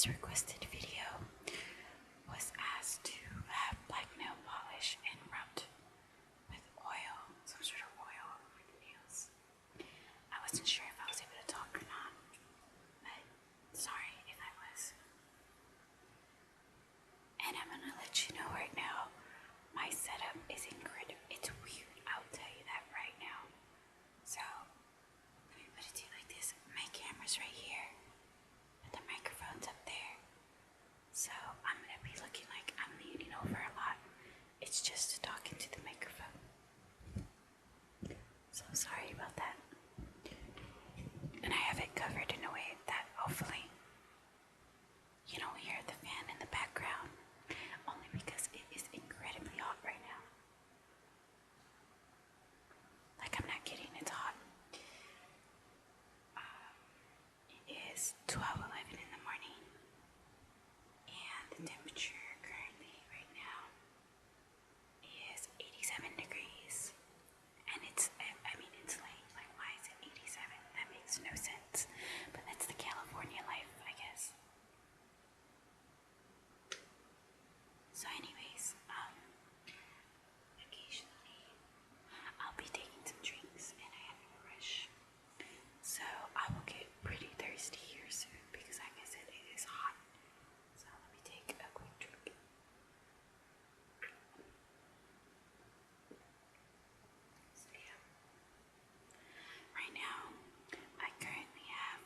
today's requested video was asked to have black nail polish and rubbed with oil, some sort of oil over the nails. I wasn't sure if I was able to talk or not, but sorry if I was. And I'm gonna let you know right now, my setup is incredible. It's weird, I'll tell you that right now. So, let me put it to you like this. My camera's right here, but the microphone's up there. So, I'm gonna be looking like I'm leaning over a lot. It's just talking to the microphone. So, sorry about that. And I have it covered in a way that hopefully you don't hear the fan in the background, only because it is incredibly hot right now. Like, I'm not kidding, it's hot. It is 12:11 in the morning, and the temperature currently right now is 87 degrees. And it's late. Like, why is it 87? That makes no sense. But that's the California life, I guess. So anyways, occasionally I'll be taking some drinks and I have a rush. So I will get pretty thirsty here soon because like I said, it is hot. So let me take a quick drink. So yeah. Right now, I currently have,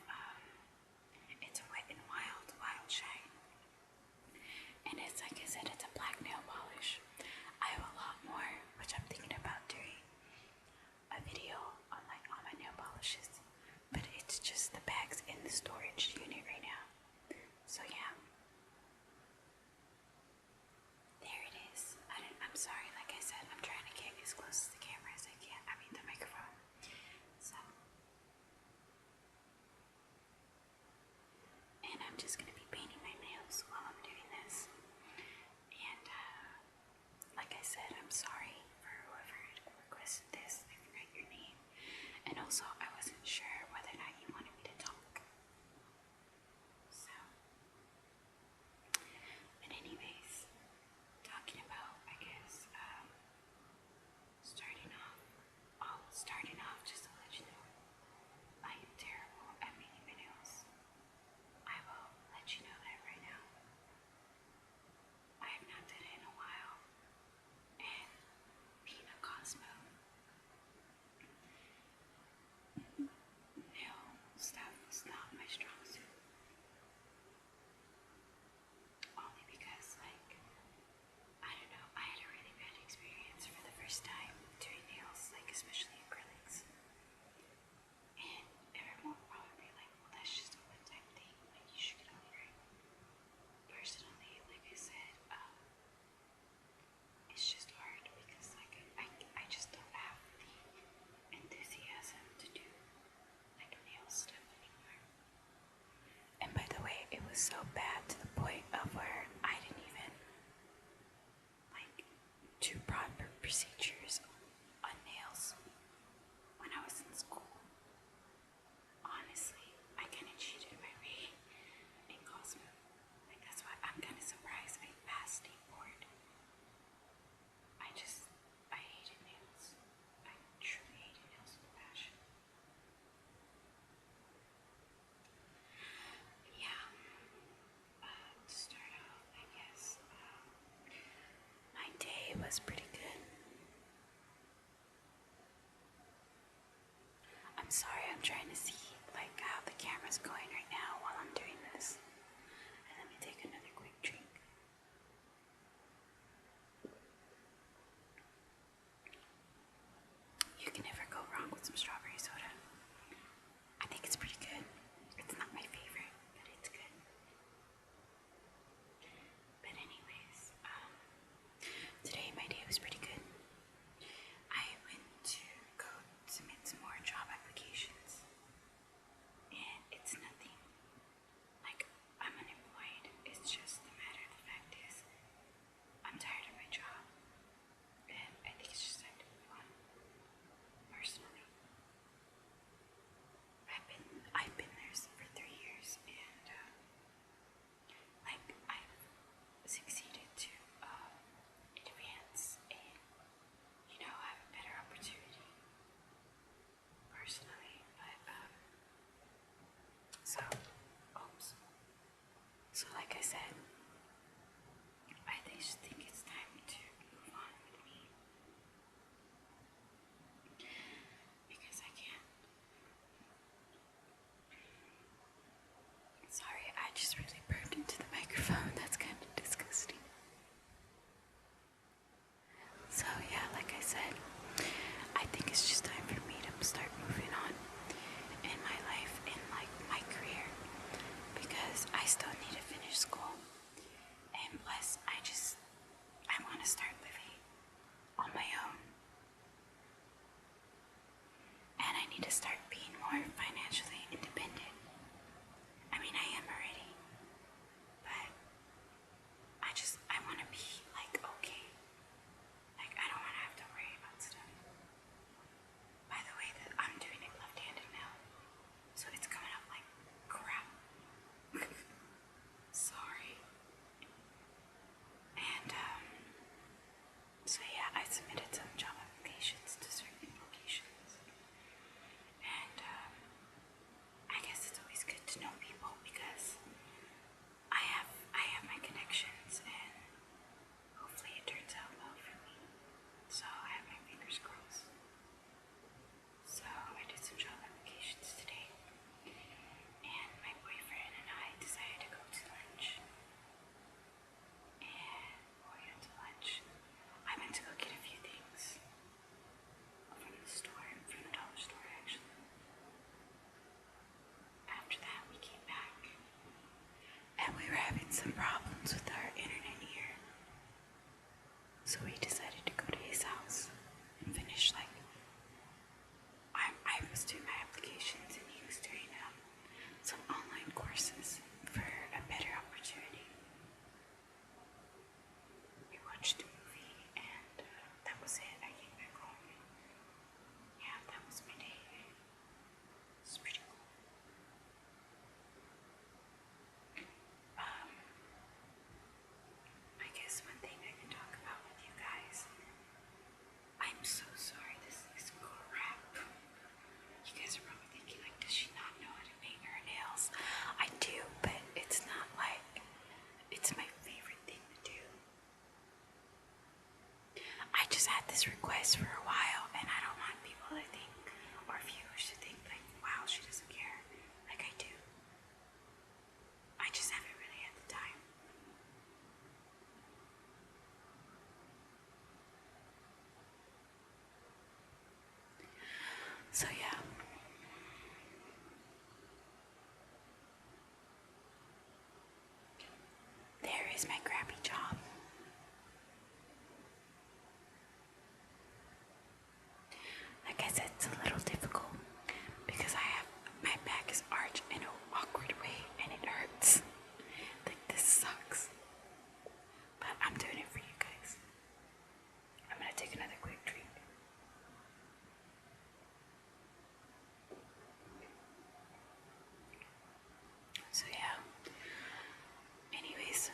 it's a Wet n Wild Wild Shine. And it's, like I said, it's a black nail polish. I have a lot more, which I'm thinking about doing a video on like all my nail polishes. But it's just the bags in the storage unit right now. So yeah. There it is. I'm sorry, like I said, I'm trying to get as close to the camera as I can. I mean the microphone. So. And I'm just going to be painting my nails while I'm doing this. And like I said, I'm sorry for whoever requested this. I forgot your name. And also, I wasn't sure whether or not you wanted me to talk. So, but anyways, talking about, I guess, starting off, just to let you know, I am terrible at painting my nails. I will let you know that right now. I have not done it in a while, and being a Cosmo, nail stuff is not my strong suit. Only because, like, I don't know, I had a really bad experience for the first time doing nails, like, especially acrylics. And everyone will probably be like, well, that's just a one-time thing, like, you should get over it. Personally, like I said, it's just hard because, like, I just don't have the enthusiasm to do, like, nail stuff anymore. And by the way, it was so bad to the point of where I didn't even, like, do proper procedures on nails when I was in school. Honestly, I kind of cheated my way in Cosmo. Like, that's why I'm kind of surprised I passed the board. I hated nails. I truly hated nails with passion. Yeah. To start off, I guess, my day was pretty good. I'm sorry, I'm trying to see, like, how the camera's going right now while I'm doing this. And let me take another quick drink. You can never go wrong with some strawberry soda. I think it's pretty good. It's not my favorite, but it's good. But anyways, today my day was pretty good. I went to go submit some more job applications. And it's nothing, like, to start being more financially independent. I mean, I am already, but I want to be like okay. Like I don't want to have to worry about stuff. By the way, that I'm doing it left-handed now, so it's coming up like crap. Sorry. And so yeah, I submitted some job applications to certain locations, and I guess it's always good to know people because I have my connections, and hopefully it turns out well for me. So I have my fingers crossed. So I did some job applications today, and my boyfriend and I decided to go to lunch. And we went to lunch. I went to go get a few things from the store, from the dollar store actually. After that, we came back, and we were having some problems with our internet here. So we decided to go to his house and finish I was doing my applications and he was doing some online courses for a better opportunity. We watched a movie and that was it. I came back home. Yeah, that was my day. It's pretty cool. I guess one thing I can talk about with you guys. I'm so sorry this is crap. You guys are probably thinking like, does she not know how to paint her nails? I do, but it's not like it's my favorite thing to do. I just had this request for a while, and I don't want people to think, or viewers to think like, wow, she doesn't care. Like I do. I just haven't really had the time. So yeah. There is my crappy job. Like I said, it's a little difficult because my back is arched in an awkward way and it hurts. Like this sucks. But I'm doing it for you guys. I'm gonna take another quick drink. So yeah. Anyways,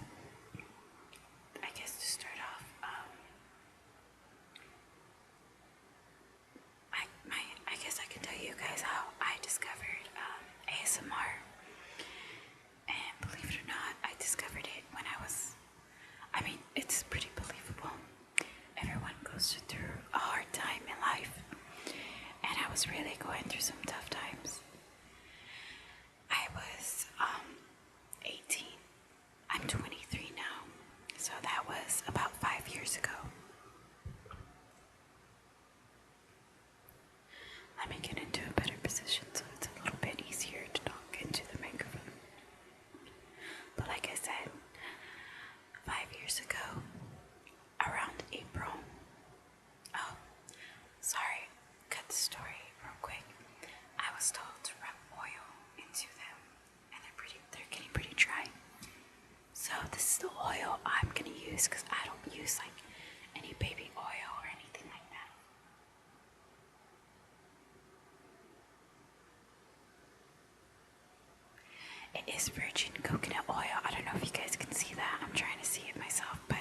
I guess to start off, I guess I can tell you guys how I discovered ASMR. And believe it or not, I discovered it when I mean, it's pretty believable. Everyone goes through a hard time in life. And I was really going through some tough times. I was 18. I'm 23 now. So that was about 5 years ago. Let me get into a better position so it's a little bit easier to talk into the microphone. But like I said, 5 years ago, around April. Oh, sorry, cut the story real quick. I was told to rub oil into them, and they're getting pretty dry. So this is the oil I'm gonna use because I don't use like any baby oil or anything like that. It is virgin coconut oil. I don't know if you guys can see that. I'm trying to see it myself, but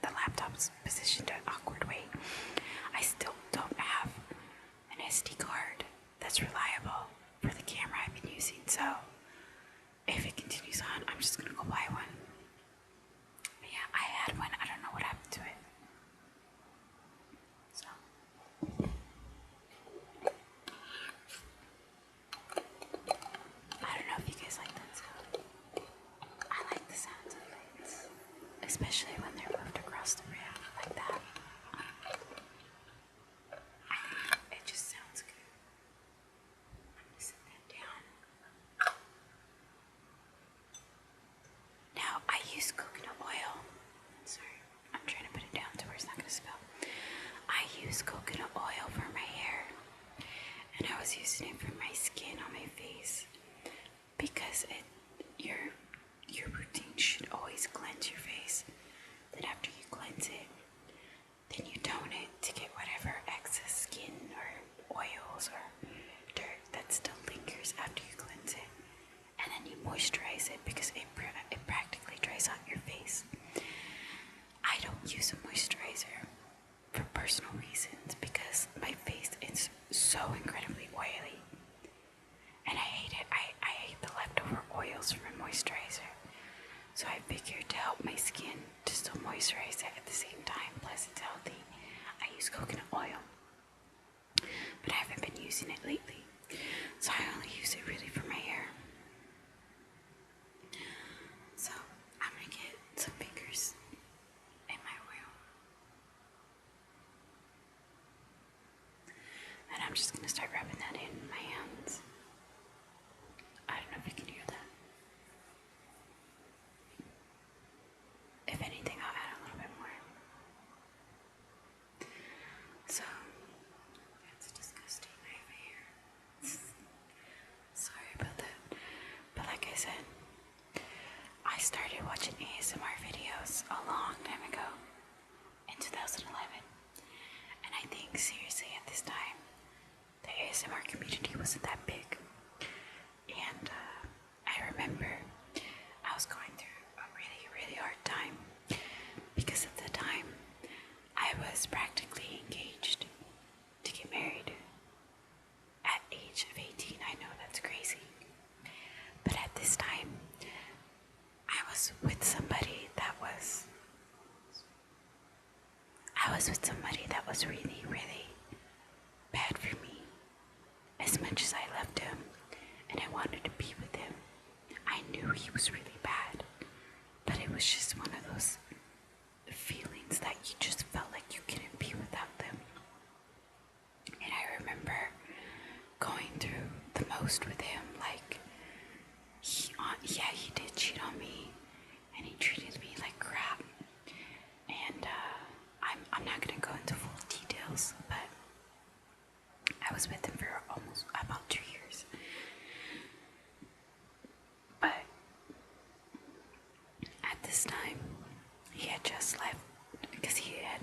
the laptop's positioned in an awkward way. I still don't have an SD card that's reliable for the camera I've been using, so if it continues on, I'm just gonna go buy one. But yeah, I had one. I don't know what happened to it. So I don't know if you guys like that sound. I like the sounds of lights, especially when they're moved across the room like that. I think it just sounds good. I'm gonna set that down. Now I use coconut oil. Sorry, I'm trying to put it down to where it's not gonna spill. I use coconut oil for my hair, and I was using it for my skin on my face because your routine should always cleanse your face. Then after you cleanse it, then you tone it to get whatever excess skin or oils or dirt that still lingers after you cleanse it. And then you moisturize it because it practically dries out your face. I don't use a moisturizer for personal reasons because my face is so incredibly oily. And I hate it. I hate the leftover oils from a moisturizer. So I figured to help my skin to still moisturize it at the same time, plus it's healthy, I use coconut oil. But I haven't been using it lately. So I only use it really for my hair. So I'm gonna get some fingers in my oil. And I'm just gonna start rubbing that in my hands. I don't know if you can hear that. If anything, I'll add a little bit more. So, it's disgusting over here. Sorry about that. But like I said, I started watching ASMR videos a long time ago, in 2011. And I think seriously at this time, the ASMR community wasn't that big. And I remember I was going through a really, really hard time because at the time I was practically engaged to get married at age of 18. I know that's crazy. But at this time, I was with somebody that was really, really bad for me. As much as I loved him and I wanted to be with him, I knew he was really bad. But it was just one of those feelings that you just felt like you couldn't be without them. And I remember going through the most with him. Like, he did cheat on me and he treated me like crap. And I'm not gonna go into full details, but I was with him for almost about 2 years. But at this time, he had just left because he had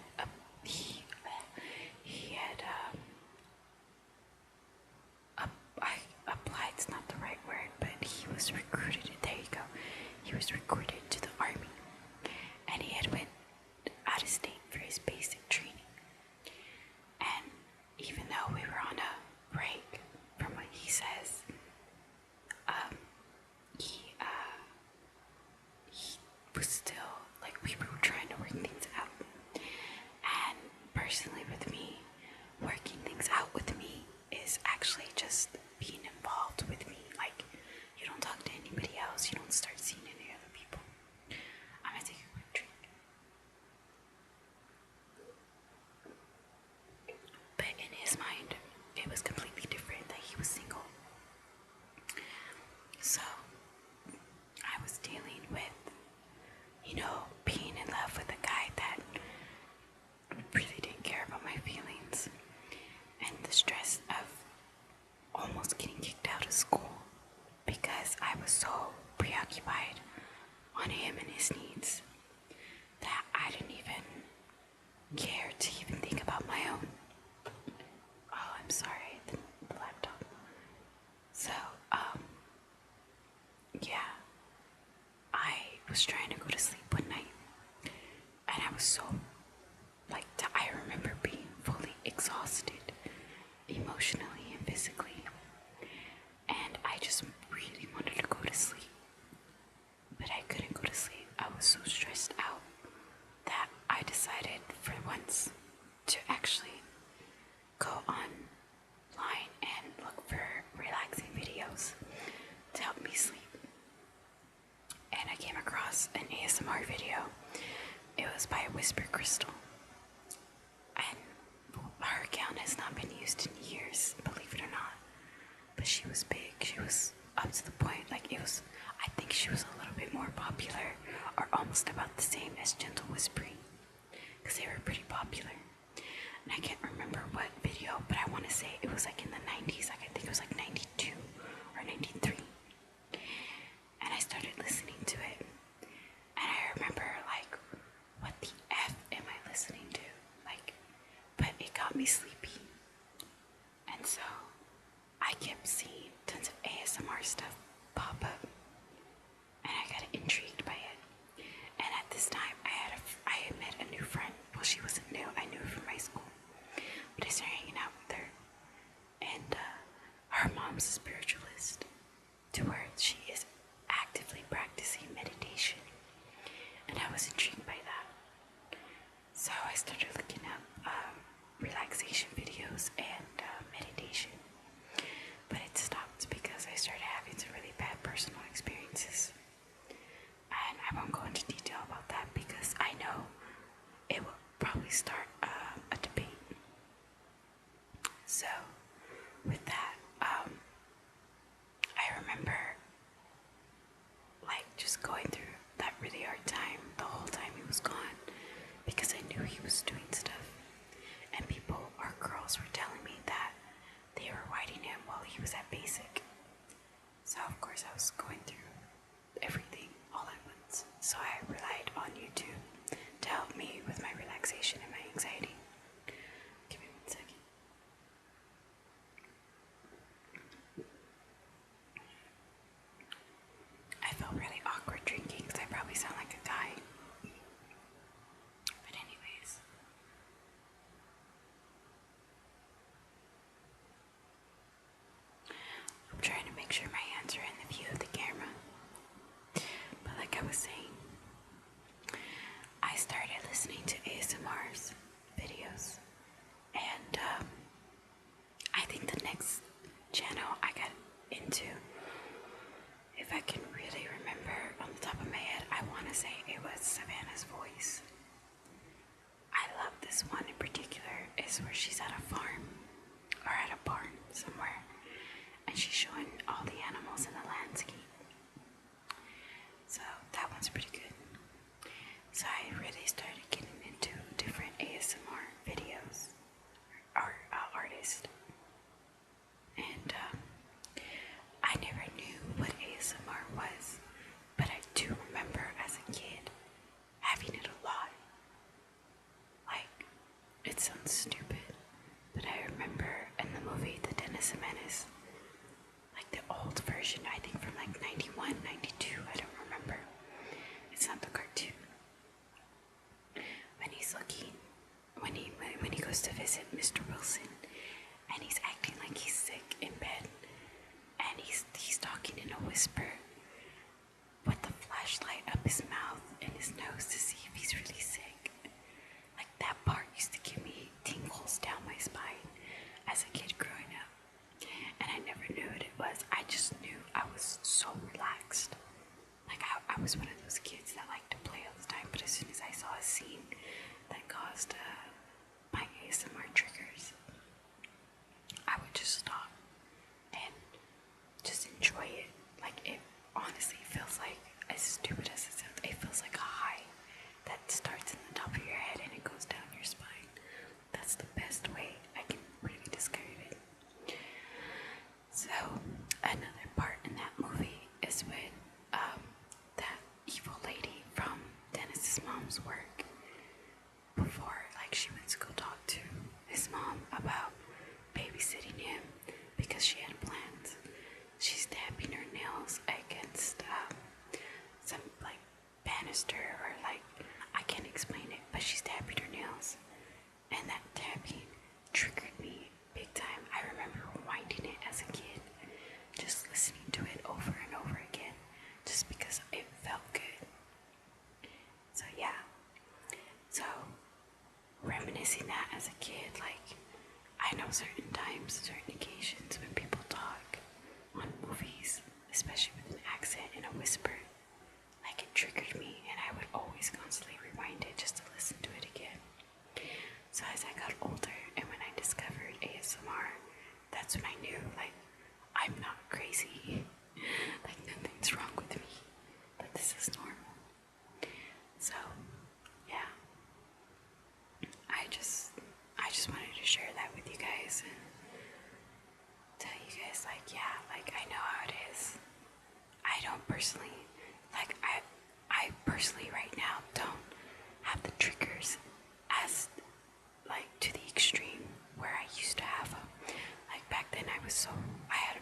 applied's not the right word, but he was recruited. There you go. He was recruited to the army, and he had went out of state for his basic training. And even though we were on a break, from what he says, he was still like, we were trying to work things out. And personally, with me, working things out with me is actually just being involved with me. Like, you don't talk to anybody else, you don't start seeing any other people. I'm gonna take a quick drink. But in his mind, it was completely different that he was single. So I was dealing with, being in love with a guy that really didn't care about my feelings, and the stress of almost getting kicked out of school because I was so preoccupied on him and his needs that I didn't even care to even think about my own. Oh, I'm sorry, the laptop. So, yeah, I was trying to go to sleep one night, and I was so, I remember being fully exhausted, emotionally and physically, and I just really wanted to go to sleep, but I couldn't go to sleep. I was so stressed out that I decided for once to actually go online and look for relaxing videos to help me sleep. And I came across an ASMR video. It was by Whisper Crystal. And her account has not been used in years, believe it or not. But she was big. She was up to the point, I think she was a little bit more popular, or almost about the same as Gentle Whispering, because they were pretty popular. And I can't remember what video, but I want to say it was in the 90s. I kept seeing tons of ASMR stuff pop up, and I got intrigued by it. And at this time, I had met a new friend. Well, she wasn't new. I knew her from high school, but I started hanging out with her. And her mom's a spiritualist, to where she is actively practicing meditation, and I was intrigued by that. So I started looking up relaxation videos and meditation, but it stopped because I started having some really bad personal experiences, and I won't go into detail about that because I know it will probably start a debate. So with that, I remember like just going through that really hard time the whole time he was gone, because I knew he was doing stuff, and people or girls were telling me that they were writing him while he was at basic. So of course I was going through everything all at once. So I relied on YouTube to help me with my relaxation and my anxiety. Give me 1 second. I felt really awkward drinking because I probably sound like a guy. But anyways. I'm trying to make sure my hands are in the view of the camera. But like I was saying, I started listening to ASMR's videos. And I think the next channel I got into, if I can really remember on the top of my head, I want to say it was Savannah's Voice. I love this one in particular. Is where she's at a farm or at a barn somewhere, and she's showing all the animals in the landscape. So that one's pretty good. So I really started getting into different ASMR videos or artists, and I never knew what ASMR was, but I do remember as a kid having it a lot. Like, it sounds stupid, but I remember in the movie The Dennis the Menace, like the old version, I think from like 91, 92, I don't remember. It's not the cartoon. When he's looking, when he goes to visit Mr. Wilson, and he's acting like he's sick in bed, and he's talking in a whisper with the flashlight up his mouth and his nose to see if he's really sick. Like, that part used to give me tingles down my spine as a kid growing up, and I never knew what it was. I just knew I was so relaxed. Like, I was one of those kids that liked to play all the time, but as soon as I saw a scene that caused my ASMR triggers, I would just stop and just enjoy it. Like, it honestly feels like, as stupid as it sounds, it feels like a high that starts in the top of your head and it goes down your spine. That's the best way I can really describe it. So another part in that movie is when that evil lady from Dennis's mom's work, before like she went to go talk to his mom about babysitting him because she had plans, she's dabbing her nails against some like banister, or like, I can't explain it, but she's dabbing her nails, and that dabbing triggered me big time. I remember rewinding it as a kid, just listening to it over and over again, just because it felt good. So yeah, so reminiscing that as a kid, like, I know certain times, certain occasions when people talk on movies, especially with an accent and a whisper, like, it triggered me, and I would always constantly rewind it just to listen to it again. So as I got older and when I discovered ASMR, that's when I knew, like, I'm not crazy. Like, nothing's wrong with me. That this is normal. So, yeah. I just wanted to share that with you guys and tell you guys, like, yeah, like, I know how it is. I don't personally, like, I personally right now don't have the triggers as, like, to the extreme where I used to have them. Like, back then I had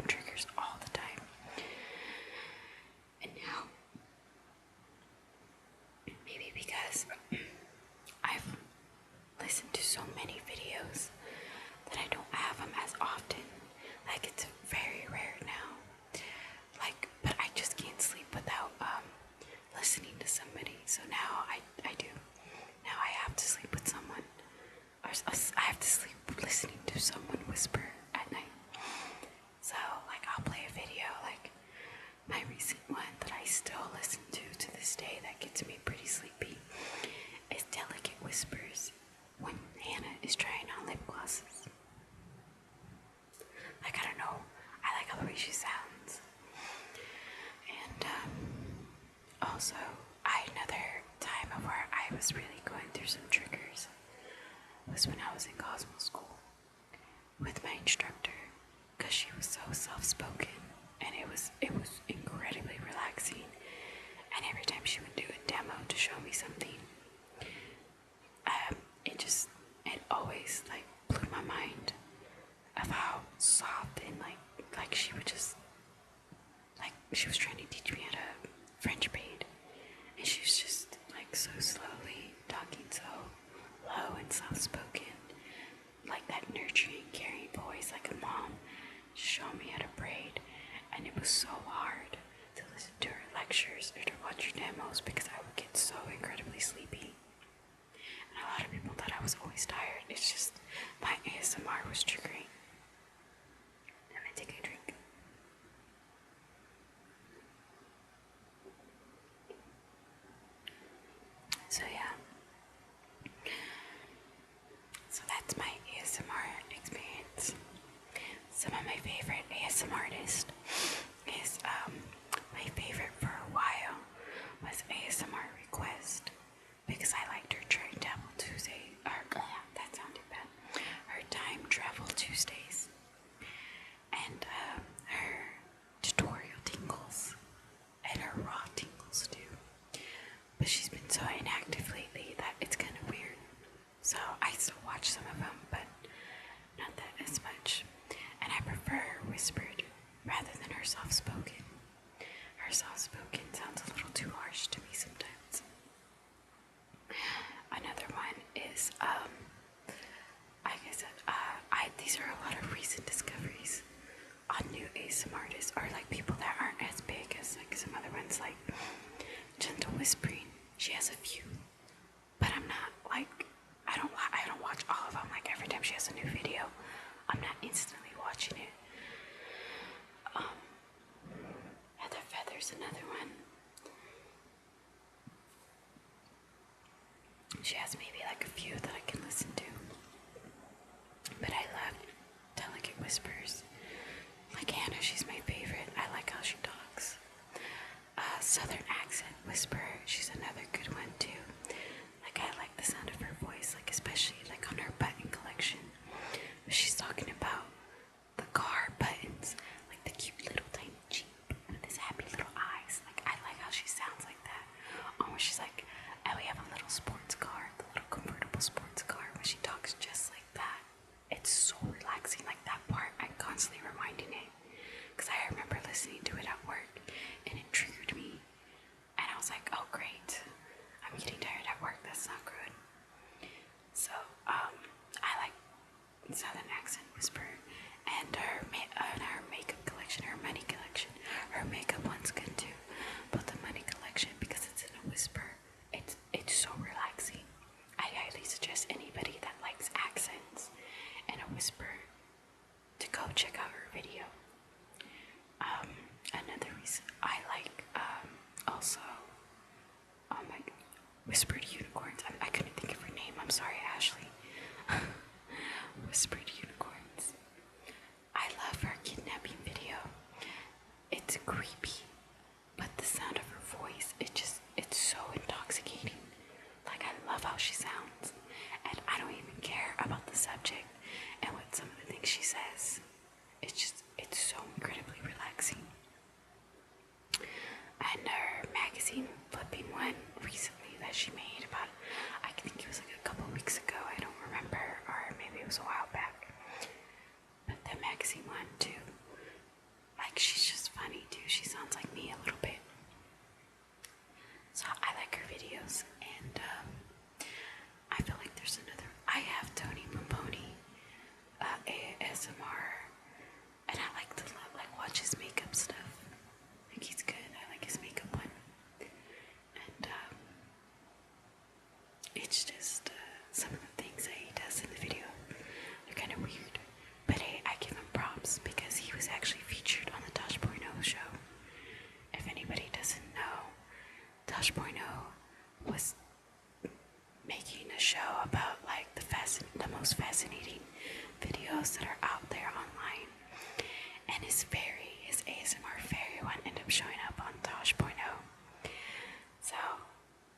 was really going through some triggers was when I was in Cosmo School with my instructor, because she was so soft-spoken, and it was incredibly relaxing. And every time she would do a demo to show me something, it always like blew my mind of how soft and like she would just, like, she was trying to teach me how to French braid, and she was just like so slowly talking, so low and soft-spoken, like that nurturing, caring voice, like a mom, showing me how to braid. And it was so hard to listen to her lectures or to watch her demos because I would get so incredibly sleepy. And a lot of people thought I was always tired. It's just my ASMR was triggering. Let me take a drink. So yeah. So that's my ASMR experience. Some of my favorite ASMR artists is my favorite for a while was ASMR Request, because I liked her Time Travel Tuesday. That sounded bad. Her Time Travel Tuesdays and her tutorial tingles and her raw tingles too. But she's been so inactive lately that it's kind of weird. So I still watch some of them, but not that as much. And I prefer her whispered rather than her soft-spoken. Her soft-spoken sounds a little too harsh to me sometimes. Another one is, these are a lot of recent discoveries on new ASMR artists, or like people that aren't as big as like some other ones, like Gentle Whispering. She has a few, but I'm not like, I don't watch all of them. Like every time she has a new video, I'm not instantly watching it. Heather Feather's another one. She has maybe like a few that I can listen to. But I love Delicate Whispers. Like Hannah, she's my favorite. I like how she talks. Southern Accent Whisperer, she's another good one too. Like I like the sound of her voice, like especially like on her button collection. She's talking about the car buttons, like the cute little tiny Jeep with his happy little eyes. Like I like how she sounds like that. Or she's like, oh, we have a little sports car, the little convertible sports car, when she talks just like that. It's so relaxing. Like that part, I'm constantly reminding it, because I remember listening to it at work and it triggered me, and I was like, oh great, I'm getting tired at work, that's not good. So I like Southern Accent Whisper, and her makeup collection, her money collection. Her makeup one's good too, but the money collection, because it's in a whisper, it's so relaxing. I highly suggest anybody that likes accents and a whisper to go check out her video. Another reason I like also, oh my, Whispered Unicorns. I couldn't think of her name. I'm sorry, Ashley. Whispered Unicorns. I love her kidnapping video. It's creepy, but the sound of her voice, it's so intoxicating. Like I love how she sounds, and I don't even care about the subject and what some of the things she says. It's so incredibly relaxing. And her magazine flipping one recently that she made about, I think it was like a couple weeks ago, I don't remember, or maybe it was a while back. But the magazine one too, like she's just funny too. She sounds like me a little bit. So I like her videos, and I feel like there's another. I have Tony Bomboni ASMR, and I like to watch his makeup stuff. Like he's good. I like his makeup one, and it's just some of the things that he does in the video, they're kind of weird. But hey, I give him props because he was actually featured on the Tosh.0 show. If anybody doesn't know, Tosh.0 was making a show about like the most fascinating videos that are out there online, and his ASMR fairy one ended up showing up on Tosh.0. So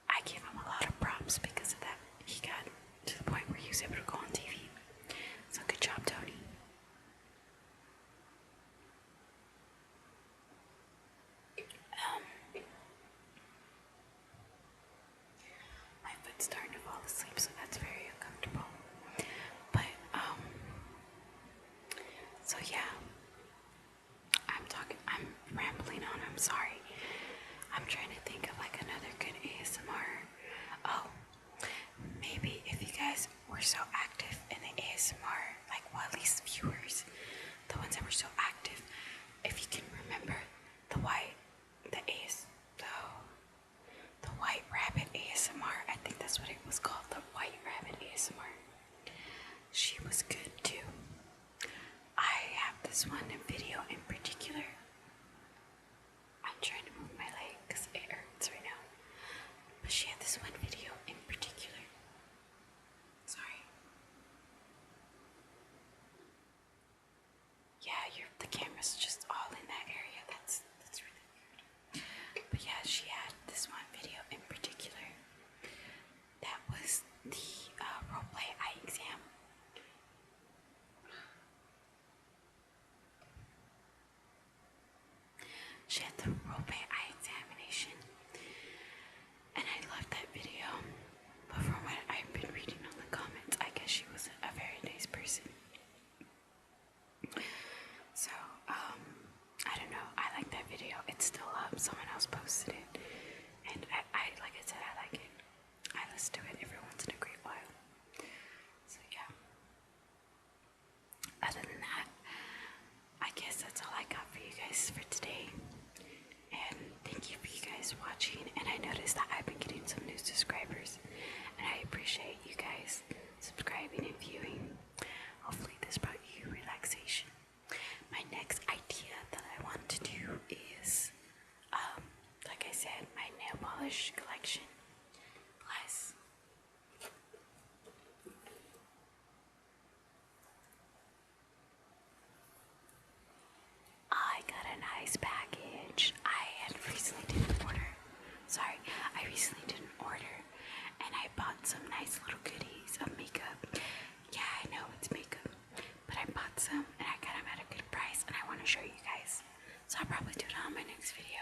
I give him a lot of props because sorry. I'm trying to think of like another good ASMR. Oh, maybe if you guys were so active in the ASMR, like, well, at least viewers, the ones that were so active, if you can remember the the White Rabbit ASMR, I think that's what it was called, the White Rabbit ASMR. She was good too. I have this one video in particular. I'm trying to move my leg because it hurts right now. But she had this one video in particular. Sorry. Yeah, the camera's just all in that area. That's really weird. But yeah, she had this one video in particular. That was the roleplay eye exam. She had the roleplay eye examination, and I loved that video. But from what I've been reading on the comments, I guess she was a very nice person. So, I don't know. I like that video. It's still up. Someone else posted it, and I like I said, I like it. I listen to it every once in a great while. So yeah. Other than that, I guess that's all I got for you guys for today. And thank you for you guys watching. And I noticed that I've been getting some new subscribers, and I appreciate you guys subscribing and viewing. Hopefully this brought you relaxation. My next idea that I want to do is, like I said, my nail polish collection. Plus, I got a nice package. I recently didn't order, and I bought some nice little goodies of makeup. Yeah, I know it's makeup, but I bought some, and I got them at a good price, and I want to show you guys. So I'll probably do it on my next video.